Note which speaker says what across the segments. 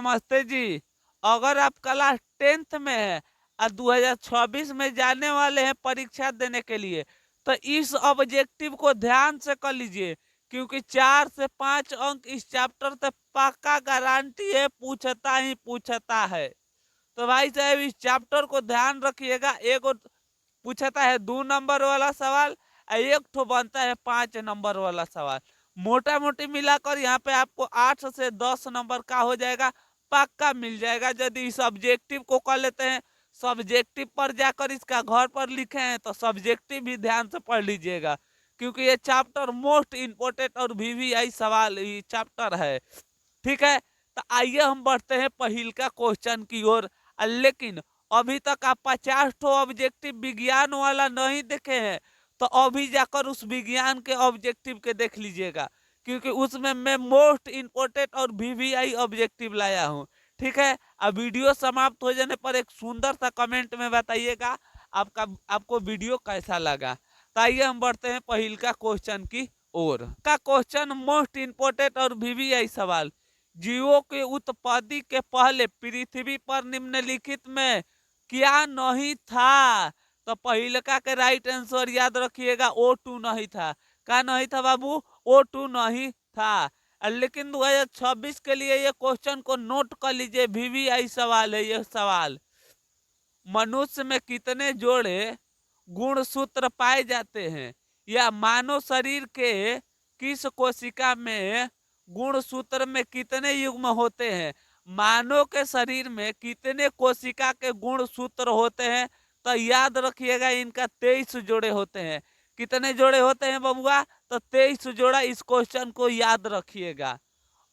Speaker 1: नमस्ते जी। अगर आप क्लास 10th में है और 2026 में जाने वाले हैं परीक्षा देने के लिए, तो इस ऑब्जेक्टिव को ध्यान से कर लीजिए, क्योंकि 4 से 5 अंक इस चैप्टर से पक्का गारंटी है, पूछता ही पूछता है। तो भाई साहब इस चैप्टर को ध्यान रखिएगा। एक पूछता है 2 नंबर वाला सवाल और एक ठो बनता है 5 नंबर वाला सवाल। मोटा मोटी मिलाकर यहाँ पे आपको 8 से 10 नंबर का हो जाएगा, पक्का मिल जाएगा यदि इस ऑब्जेक्टिव को कर लेते हैं। सब्जेक्टिव पर जाकर इसका घर पर लिखे हैं तो सब्जेक्टिव भी ध्यान से पढ़ लीजिएगा, क्योंकि ये चैप्टर मोस्ट इंपोर्टेंट और वीवीआई सवाल ये चैप्टर है। ठीक है, तो आइए हम बढ़ते हैं पहिल का क्वेश्चन की ओर। लेकिन अभी तक आप 50 ठो ऑब्जेक्टिव विज्ञान वाला नहीं देखे हैं, तो अभी जाकर उस विज्ञान के ऑब्जेक्टिव के देख लीजिएगा, क्योंकि उसमें मैं मोस्ट इंपोर्टेंट और वीवीआई ऑब्जेक्टिव लाया हूँ। ठीक है, अब वीडियो समाप्त हो जाने पर एक सुंदर सा कमेंट में बताइएगा आपको वीडियो कैसा लगा। तो आइए हम बढ़ते हैं पहिल का क्वेश्चन की ओर। का क्वेश्चन मोस्ट इंपोर्टेंट और वीवीआई सवाल, जीवों के उत्पत्ति के पहले पृथ्वी पर निम्नलिखित में क्या नहीं था? तो पहिलका के राइट आंसर याद रखिएगा, O2 नहीं था। क्या नहीं था बाबू? O2 नहीं था। लेकिन 2026 के लिए ये क्वेश्चन को नोट कर लीजिए, वीवीआई सवाल है ये सवाल। मनुष्य में कितने जोड़े गुणसूत्र पाए जाते हैं, या मानव शरीर के किस कोशिका में गुणसूत्र में कितने युग्म होते हैं? मानव के शरीर में कितने कोशिका के गुणसूत्र होते हैं? तो याद रखिएगा इनका 23 जोड़े होते हैं। कितने जोड़े होते हैं बबुआ? तो 23 जोड़ा। इस क्वेश्चन को याद रखिएगा।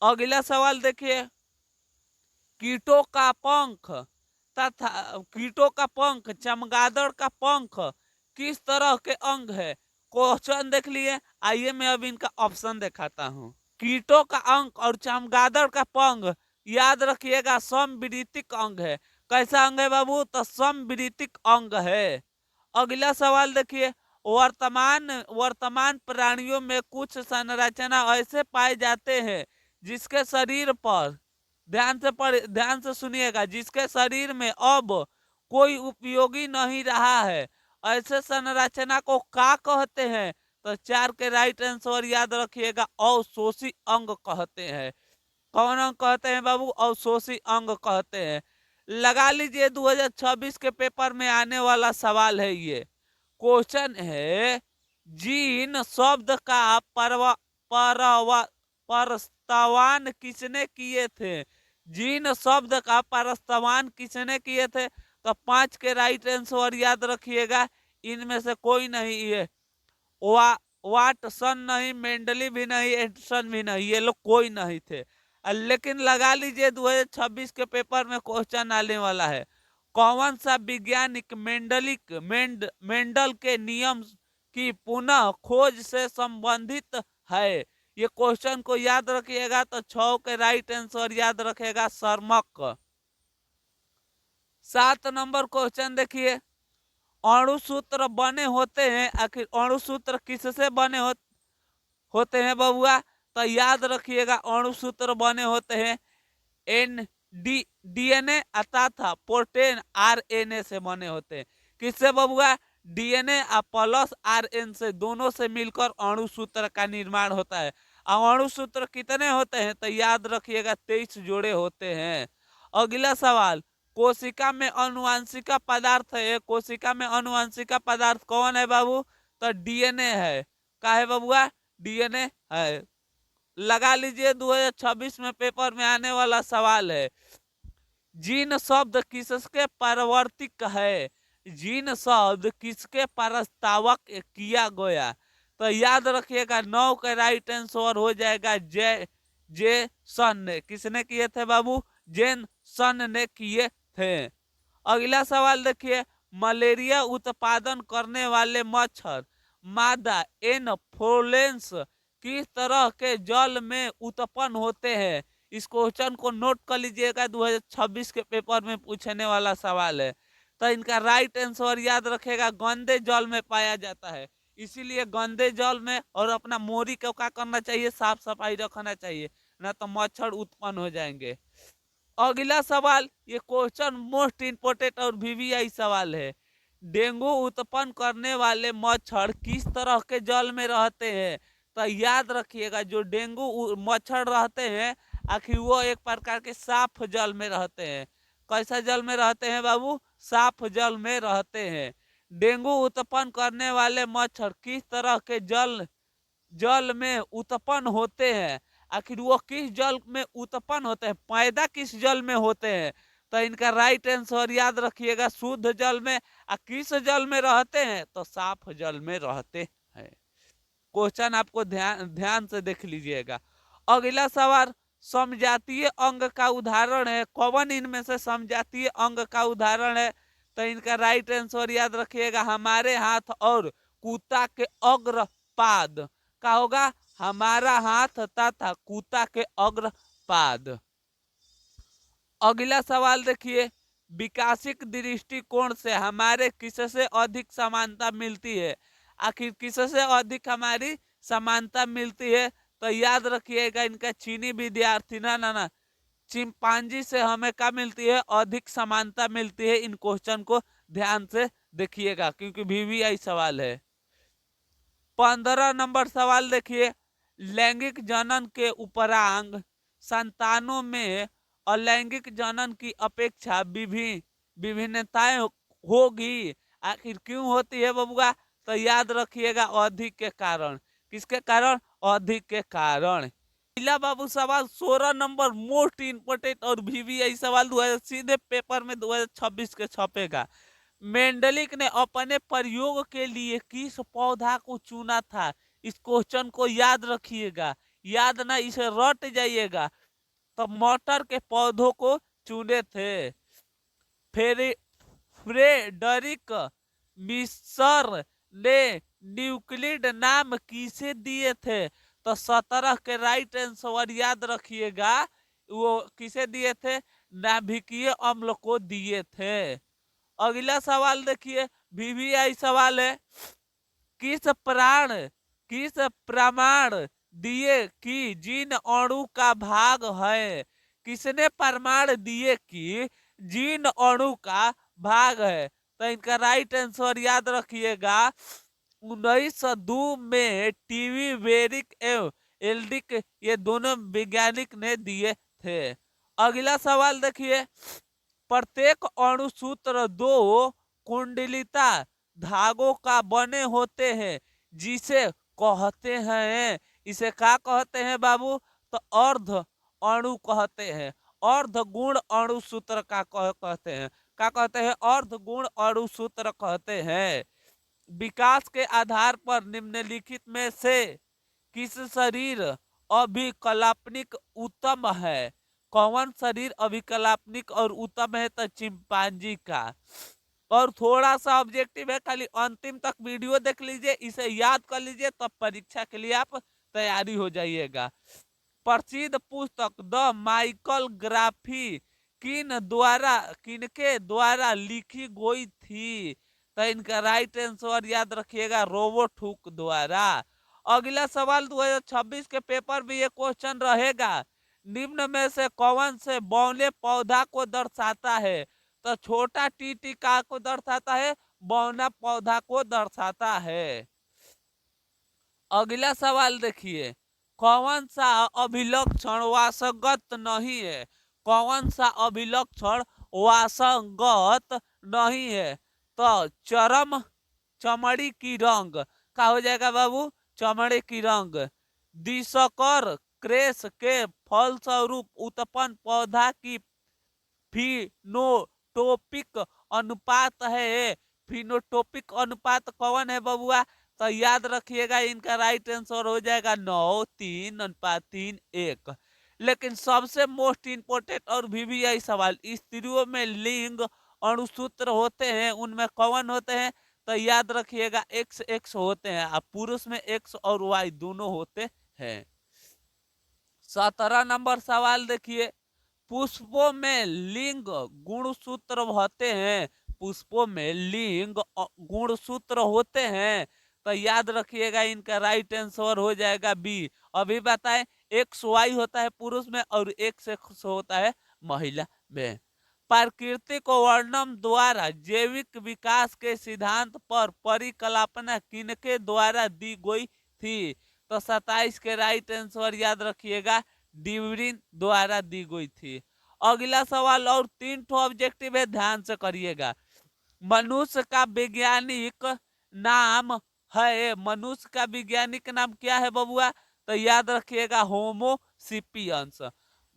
Speaker 1: अगला सवाल देखिए, कीटों का पंख तथा कीटों का पंख, चमगादड़ का पंख किस तरह के अंग है? क्वेश्चन देख लिए। आइए मैं अब इनका ऑप्शन दिखाता हूँ। कीटों का अंग और चमगादड़ का पंख याद रखिएगा समविदितिक अंग है। कैसा अंग है बाबू? तो समविदितिक अंग है। अगला सवाल देखिए, वर्तमान वर्तमान प्राणियों में कुछ संरचना ऐसे पाए जाते हैं जिसके शरीर पर, ध्यान से सुनिएगा, जिसके शरीर में अब कोई उपयोगी नहीं रहा है, ऐसे संरचना को क्या कहते हैं? तो 4 के राइट आंसर याद रखिएगा, अवशोषी अंग कहते हैं। कौन अंग कहते हैं बाबू? अवशोषी अंग कहते हैं। लगा लीजिए 2026 के पेपर में आने वाला सवाल है ये। क्वेश्चन है, जीन शब्द का प्रस्तावन किसने किए थे? जीन शब्द का प्रस्तावन किसने किए थे? तो 5 के राइट आंसर याद रखिएगा, इनमें से कोई नहीं है। वाटसन नहीं, मेंडली भी नहीं, एडिसन भी नहीं, ये लोग कोई नहीं थे। लेकिन लगा लीजिए 2026 के पेपर में क्वेश्चन आने वाला है, कौन सा वैज्ञानिक मेंडल के नियम की पुनः खोज से संबंधित है? ये क्वेश्चन को याद रखिएगा। तो 6 के राइट आंसर याद रखेगा, शर्मक। 7 नंबर क्वेश्चन देखिए, अणुसूत्र बने होते हैं, आखिर अणुसूत्र किससे बने होते हैं बबुआ? तो याद रखिएगा अणुसूत्र बने होते हैं एन डीएनए तथा प्रोटीन आरएनए से बने होते हैं। किससे बबुआ? डीएनए और प्लस आरएन से, दोनों से मिलकर अणुसूत्र का निर्माण होता है। और अणुसूत्र कितने होते हैं? तो याद रखिएगा 23 जोड़े होते हैं। अगला सवाल, कोशिका में अनुवांशिका पदार्थ है, कोशिका में अनुवांशिका पदार्थ कौन है बाबू? तो डीएनए है। का है बबुआ? डीएनए है। लगा लीजिए 2026 में पेपर में आने वाला सवाल है, जीन शब्द किसके परवर्तिक है? जीन शब्द किसके प्रस्तावक किया गया? तो याद रखिएगा 9 का राइट आंसर हो जाएगा जे सन ने। किसने किए थे बाबू? जेन सन ने किए थे। अगला सवाल देखिए, मलेरिया उत्पादन करने वाले मच्छर मादा एनोफिलिस किस तरह के जल में उत्पन्न होते हैं? इस क्वेश्चन को नोट कर लीजिएगा, 2026 के पेपर में पूछने वाला सवाल है। तो इनका राइट आंसर याद रखेगा, गंदे जल में पाया जाता है। इसीलिए गंदे जल में और अपना मोरी को क्या करना चाहिए? साफ सफाई रखना चाहिए, ना तो मच्छर उत्पन्न हो जाएंगे। अगला सवाल, ये क्वेश्चन मोस्ट इंपोर्टेंट और वीवीआई सवाल है। डेंगू उत्पन्न करने वाले मच्छर किस तरह के जल में रहते हैं? तो याद रखिएगा, जो डेंगू मच्छर रहते हैं, आखिर वो एक प्रकार के साफ जल में रहते हैं। कैसा जल में रहते हैं बाबू? साफ जल में रहते हैं। डेंगू उत्पन्न करने वाले मच्छर किस तरह के जल जल में उत्पन्न होते हैं? आखिर वो किस जल में उत्पन्न होते हैं, पैदा किस जल में होते हैं? तो इनका राइट आंसर याद रखिएगा, शुद्ध जल में। किस जल में रहते हैं? तो साफ जल में रहते हैं। क्वेश्चन आपको ध्यान ध्यान से देख लीजिएगा। अगला सवाल, समजातीय अंग का उदाहरण है, कौन इनमें से समजातीय अंग का उदाहरण है? तो इनका राइट आंसर याद रखिएगा, हमारे हाथ और कुत्ता के अग्रपाद। का होगा? हमारा हाथ तथा कुत्ता के अग्रपाद। अगला सवाल देखिए, विकासिक दृष्टिकोण से हमारे किससे अधिक समानता मिलती है? आखिर किससे अधिक हमारी समानता मिलती है? तो याद रखिएगा, इनका चीनी विद्यार्थी ना चिंपांजी से हमें क्या मिलती है? अधिक समानता मिलती है। इन क्वेश्चन को ध्यान से देखिएगा, क्योंकि वीवीआई सवाल है। 15 नंबर सवाल देखिए, लैंगिक जनन के उपरांग संतानों में अलैंगिक जनन की अपेक्षा विभिन्नताएं होगी। आखिर क्यों होती है बबुआ? तो याद रखिएगा, अधिक के कारण। किसके कारण? अधिक के कारण। पहला बाबू सवाल 16 नंबर मोस्ट इंपोर्टेंट और वीवीआई सवाल 2000 सीधे पेपर में 2026 के छपेगा। मेंडलिक ने अपने प्रयोग के लिए किस पौधा को चुना था? इस क्वेश्चन को याद रखिएगा, याद ना इसे रट जाइएगा। तो मटर के पौधों को चुने थे। फ्रेडरिक मिसर ने न्यूक्लिड नाम किसे दिए थे? तो 17 के राइट आंसर याद रखिएगा, वो किसे दिए थे? नाभिकीय अम्ल को दिए थे। अगला सवाल देखिए, वीवीआई सवाल है, किस प्रमाण दिए कि जीन अणु का भाग है? किसने प्रमाण दिए कि जीन अणु का भाग है? तो इनका राइट आंसर याद रखिएगा, 1902 में टीवी वेरिक एवं एल्डिक, ये दोनों वैज्ञानिक ने दिए थे। अगला सवाल देखिए, प्रत्येक अणुसूत्र 2 कुंडलिता धागों का बने होते हैं, जिसे कहते हैं, इसे क्या कहते हैं बाबू? तो अर्ध अणु कहते हैं। अर्ध गुण अणुसूत्र का कहते हैं। क्या कहते हैं? अर्ध गुण अणुसूत्र कहते हैं। विकास के आधार पर निम्नलिखित में से किस शरीर अभिकल्पनिक उत्तम है? कौन शरीर अभिकल्पनिक और उत्तम है? तो चिंपांजी का। और थोड़ा सा ऑब्जेक्टिव है, खाली अंतिम तक वीडियो देख लीजिए, इसे याद कर लीजिए, तब परीक्षा के लिए आप तैयारी हो जाइएगा। प्रसिद्ध पुस्तक द माइकल ग्राफी किनके द्वारा लिखी गई थी? तो इनका राइट आंसर याद रखिएगा, रोबोट हुक द्वारा। अगला सवाल 2026 के पेपर में ये क्वेश्चन रहेगा, निम्न में से कौन से बौने पौधा को दर्शाता है? तो छोटा टीटी का को दर्शाता है, बौना पौधा को दर्शाता है। अगला सवाल देखिए, कौन सा अभिलक्षण वासगत नहीं है? कौन सा अभिलक्षण वासगत नहीं है? तो चरम चमड़ी की रंग का हो जाएगा बाबू, चमड़े की रंग। दिशकर क्रेस के फलस्वरूप उत्पन्न पौधा की फिनोटोपिक अनुपात है। फिनोटोपिक अनुपात कौन है बबुआ? तो याद रखिएगा, इनका राइट आंसर हो जाएगा 9:3:3:1। लेकिन सबसे मोस्ट इंपोर्टेंट और वीवीआई सवाल, स्त्रियों में लिंग अणुसूत्र होते हैं, उनमें कौन होते हैं? तो याद रखिएगा, एक्स एक्स होते हैं, और पुरुष में एक्स और वाई दोनों होते हैं। 17 नंबर सवाल देखिए, पुष्पों में लिंग गुणसूत्र होते हैं। पुष्पों में लिंग गुणसूत्र होते हैं। तो याद रखिएगा, इनका राइट आंसर हो जाएगा बी। अभी बताएं, एक्स वाई होता है पुरुष में और एक्स एक्स होता है महिला में। प्राकृतिक वर्णन द्वारा जैविक विकास के सिद्धांत पर परिकल्पना किनके द्वारा दी गई थी? तो 27 के राइट आंसर याद रखिएगा, ड्यूरिन द्वारा दी गई थी। अगला सवाल और 3 ठो ऑब्जेक्टिव है, ध्यान से करिएगा। मनुष्य का वैज्ञानिक नाम है, मनुष्य का वैज्ञानिक नाम क्या है बबुआ? तो याद रखिएगा, होमो सिपियंस।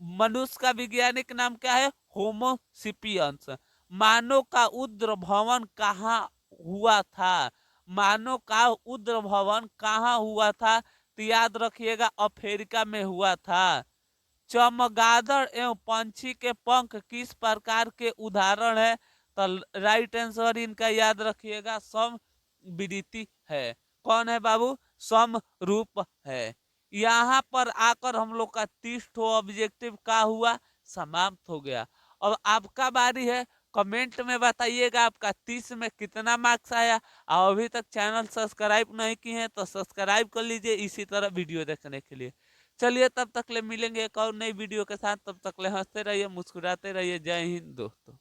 Speaker 1: मनुष्य का वैज्ञानिक नाम क्या है? होमो सिपियंस। मानव का उद्भवन कहाँ हुआ था? मानव का उद्भवन कहाँ हुआ था? तो याद रखिएगा, अफ्रीका में हुआ था। चमगादड़ एवं पंछी के पंख किस प्रकार के उदाहरण है? तो राइट आंसर इनका याद रखिएगा, समविदिति है। कौन है बाबू? समरूप है। यहाँ पर आकर हम लोग का 30 ठो ऑब्जेक्टिव का हुआ, समाप्त हो गया। अब आपका बारी है, कमेंट में बताइएगा आपका 30 में कितना मार्क्स आया। और अभी तक चैनल सब्सक्राइब नहीं किए हैं तो सब्सक्राइब कर लीजिए इसी तरह वीडियो देखने के लिए। चलिए तब तक ले मिलेंगे एक और नई वीडियो के साथ, तब तक ले हंसते रहिए, मुस्कुराते रहिए। जय हिंद दोस्तों।